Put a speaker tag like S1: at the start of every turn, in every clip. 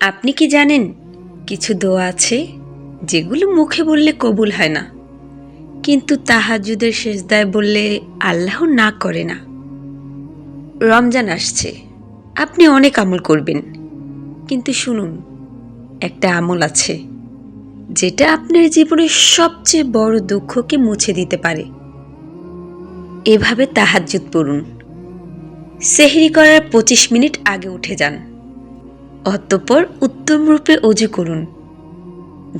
S1: আপনি কি জানেন কিছু দোয়া আছে যেগুলো মুখে বললে কবুল হয় না, কিন্তু তাহাজ্জুদের সেজদায় বললে আল্লাহ না করে না। রমজান আসছে, আপনি অনেক আমল করবেন, কিন্তু শুনুন, একটা আমল আছে যেটা আপনার জীবনের সবচেয়ে বড় দুঃখকে মুছে দিতে পারে। এভাবে তাহাজ্জুদ পড়ুন। সেহরি করার 25 মিনিট আগে উঠে যান, অতঃপর উত্তম রূপে অজু করুন।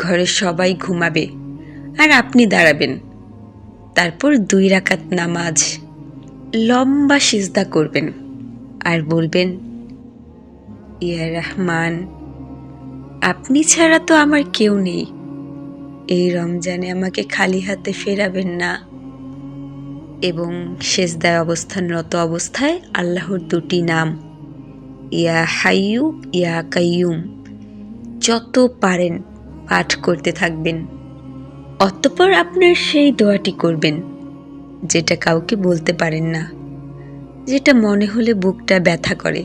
S1: ঘরের সবাই ঘুমাবে আর আপনি দাঁড়াবেন। তারপর 2 রাকাত নামাজ, লম্বা সিজদা করবেন আর বলবেন, ইয়া রহমান, আপনি ছাড়া তো আমার কেউ নেই, এই রমজানে আমাকে খালি হাতে ফেরাবেন না। এবং সেজদায় অবস্থানরত অবস্থায় আল্লাহর 2টি নাম, ইয়া হাইয়ু ইয়া কাইয়ুম, যত পারেন পাঠ করতে থাকবেন। অতঃপর আপনার সেই দোয়াটি করবেন যেটা কাউকে বলতে পারেন না, যেটা মনে হলে বুকটা ব্যথা করে।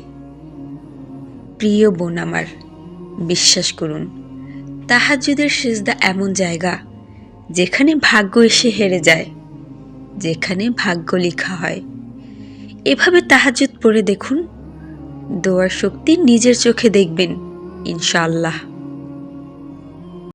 S1: প্রিয় বোন আমার, বিশ্বাস করুন, তাহাজ্জুদের সিজদা এমন জায়গা যেখানে ভাগ্য এসে হেরে যায়, যেখানে ভাগ্য লেখা হয়। এভাবে তাহাজ্জুদ পড়ে দেখুন, দোয়ার শক্তি নিজের চোখে দেখবেন, ইনশাআল্লাহ।